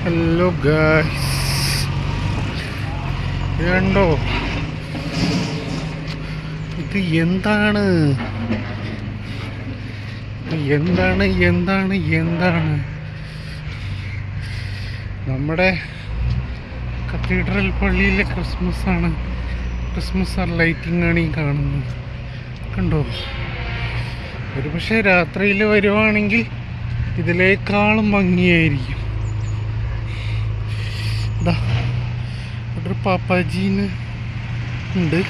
Hello guys, കണ്ടോ ഇത് എന്താണ് എന്താണ് എന്താണ് എന്താണ് നമ്മുടെ കത്തീഡ്രൽ പള്ളിയിലെ ക്രിസ്മസ് ലൈറ്റിംഗ് ആണ് ഈ കാണുന്നത്. കണ്ടോ, ഒരു പക്ഷേ രാത്രിയിൽ വരുവാണെങ്കിൽ ഇതിനേക്കാളും ഭംഗിയായിരിക്കും. ഒരു പാപ്പാജീന് ഉണ്ട്.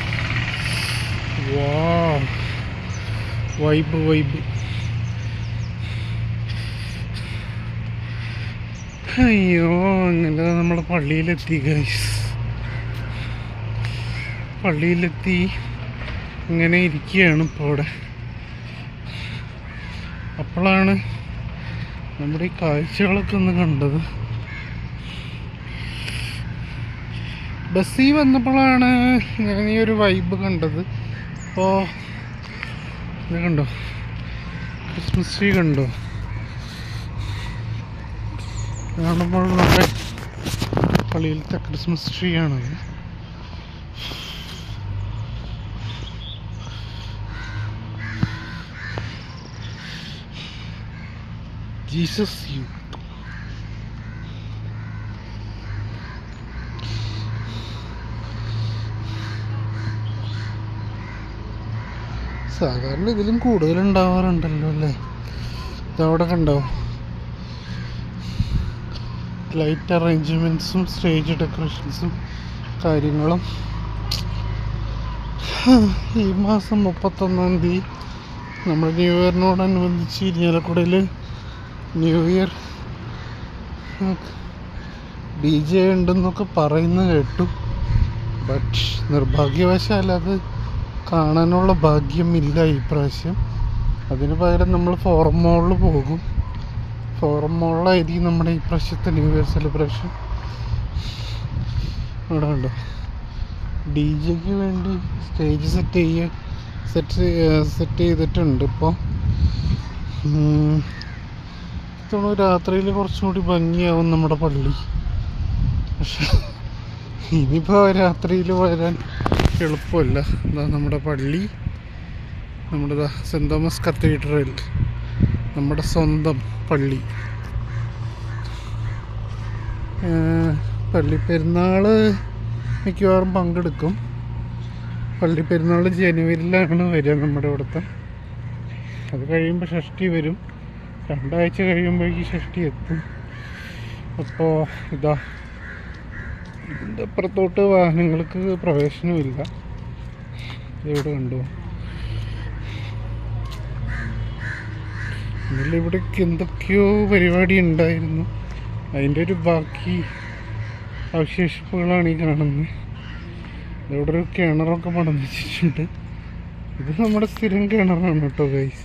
വൈബ് അയ്യോ, അങ്ങനെ നമ്മൾ പള്ളിയിലെത്തി ഗൈസ്. പള്ളിയിലെത്തി ഇങ്ങനെ ഇരിക്കുകയാണ് ഇപ്പോൾ അവിടെ. അപ്പോഴാണ് നമ്മുടെ ഈ കാഴ്ചകളൊക്കെ ഒന്ന് കണ്ടത്. ബസ്സിൽ വന്നപ്പോഴാണ് ഞാൻ ഈ ഒരു വൈബ് കണ്ടത്. അപ്പോൾ ഇത് കണ്ടോ, ക്രിസ്മസ് ട്രീ കണ്ടോ? കാണുമ്പോൾ നമ്മുടെ പള്ളിയിലത്തെ ക്രിസ്മസ് ട്രീ ആണത്. Jesus youth. സാധാരണ ഇതിലും കൂടുതൽ ഉണ്ടാവാറുണ്ടല്ലോ അല്ലേ? ഇതവിടെ കണ്ടോ, ലൈറ്റ് അറേഞ്ച്മെൻറ്റ്സും സ്റ്റേജ് ഡെക്കറേഷൻസും കാര്യങ്ങളും. ഈ മാസം 31-ാം തീയതി നമ്മൾ ന്യൂ ഇയറിനോടനുബന്ധിച്ച് ഇരിഞ്ഞാലക്കുടയിൽ ന്യൂ ഇയർ DJ ഉണ്ടെന്നൊക്കെ പറയുന്നത് കേട്ടു. ബട്ട് നിർഭാഗ്യവശാൽ അത് കാണാനുള്ള ഭാഗ്യമില്ല ഈ പ്രാവശ്യം. അതിന് പകരം നമ്മൾ ഫോറം മോളിൽ പോകും. ഫോറം മോളിലായിരിക്കും നമ്മുടെ ഈ പ്രാവശ്യത്തെ ന്യൂ ഇയർ സെലിബ്രേഷൻ. അവിടെ ഉണ്ടോ, DJക്ക് വേണ്ടി സ്റ്റേജ് സെറ്റ് ചെയ്തിട്ടുണ്ട്. ഇപ്പോൾ രാത്രിയിൽ കുറച്ചും കൂടി ഭംഗിയാവും നമ്മുടെ പള്ളി. പക്ഷെ ഇനിയിപ്പോൾ രാത്രിയിൽ വരാൻ എളുപ്പമല്ല. നമ്മുടെ പള്ളി, നമ്മുടെ സെൻറ് തോമസ് കത്തീഡ്രൽ, നമ്മുടെ സ്വന്തം പള്ളി. പള്ളിപ്പെരുന്നാൾ മിക്കവാറും പങ്കെടുക്കും. പള്ളിപ്പെരുന്നാൾ ജനുവരിയിലാണ് വരിക നമ്മുടെ ഇവിടുത്തെ. അത് കഴിയുമ്പോൾ ഷഷ്ടി വരും. 2 ആഴ്ച കഴിയുമ്പോഴേക്ക് ഷഷ്ടി എത്തും. അപ്പോൾ ഇതിൻ്റെ അപ്പുറത്തോട്ട് വാഹനങ്ങൾക്ക് പ്രവേശനമില്ല. ഇവിടെ കണ്ടു. ഇന്നലെ ഇവിടേക്ക് എന്തൊക്കെയോ പരിപാടി ഉണ്ടായിരുന്നു. അതിൻ്റെ ഒരു ബാക്കി അവശേഷിപ്പുകളാണ് ഈ കാണുന്നത്. ഇവിടെ ഒരു കിണറൊക്കെ പണിത് വെച്ചിട്ടുണ്ട്. ഇത് നമ്മുടെ സ്ഥിരം കിണറാണ് കേട്ടോ ഗൈസ്.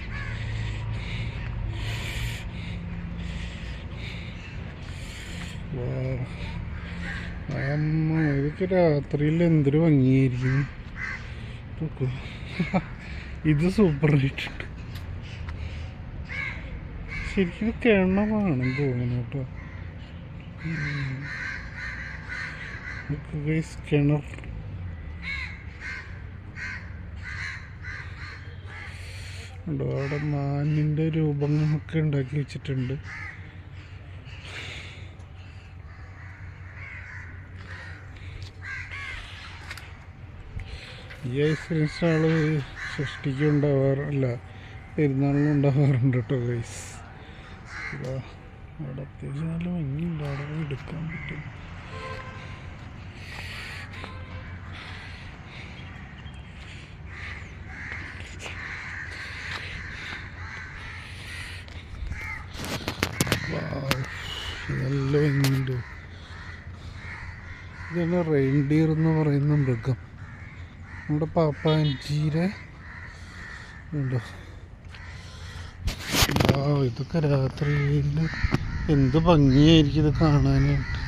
ഇതൊക്കെ രാത്രിയിൽ എന്തൊരു ഭംഗിയായിരിക്കും. ഇത് സൂപ്പറായിട്ടുണ്ട്. ശരിക്കും കിണറാണെന്ന് തോന്നുന്നു കേട്ടോ. കിണർ ഉണ്ടോ? അവിടെ മാനിൻ്റെ രൂപങ്ങളൊക്കെ ഉണ്ടാക്കി വെച്ചിട്ടുണ്ട്. ഈ ഐസ്ക്രീംസ് ആള് ഷഷ്ടിക്കും ഉണ്ടാവാറില്ല, പെരുന്നാളിനും ഉണ്ടാവാറുണ്ട് കേട്ടോ ഗൈസ്. അവിടെ അത്യാവശ്യം നല്ല ഭംഗിയുണ്ട്. അവിടെ പോയി എടുക്കാൻ പറ്റും. നല്ല ഭംഗിയുണ്ട്. ഇതാണ് റെയിൻഡിയർ എന്ന് പറയുന്ന മൃഗം. നമ്മുടെ പാപ്പാഞ്ചിയുടെ ഉണ്ടോ? ഇതൊക്കെ രാത്രിയിൽ എന്ത് ഭംഗിയായിരിക്കും ഇത് കാണാനായിട്ട്.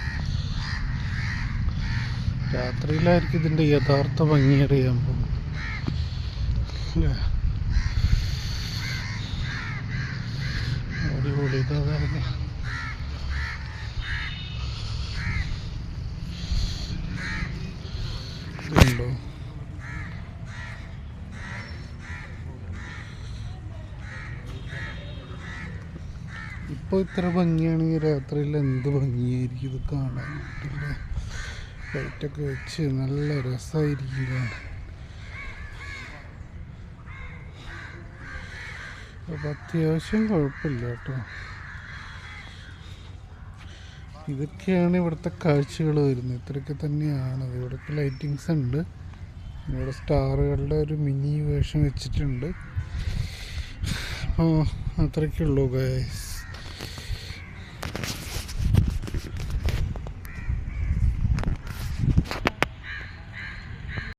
രാത്രിയിലായിരിക്കും ഇതിൻ്റെ യഥാർത്ഥ ഭംഗി അറിയാൻ പോകും. അടിപൊളി. ഇതാ ഇപ്പോൾ ഇത്ര ഭംഗിയാണെങ്കിൽ രാത്രിയിൽ എന്ത് ഭംഗിയായിരിക്കും ഇത് കാണാനായിട്ടില്ലേ. ലൈറ്റൊക്കെ വെച്ച് നല്ല രസമായിരിക്കും കാണാൻ. അപ്പം അത്യാവശ്യം കുഴപ്പമില്ല കേട്ടോ. ഇതൊക്കെയാണ് ഇവിടുത്തെ കാഴ്ചകൾ വരുന്നത്. ഇത്രയൊക്കെ തന്നെയാണ്. ഇവിടുത്തെ ലൈറ്റിങ്സ് ഉണ്ട്. ഇവിടെ സ്റ്റാറുകളുടെ ഒരു മിനി വേഷം വെച്ചിട്ടുണ്ട്. അപ്പോൾ അത്രയ്ക്കുള്ളൂ ഗൈസ്.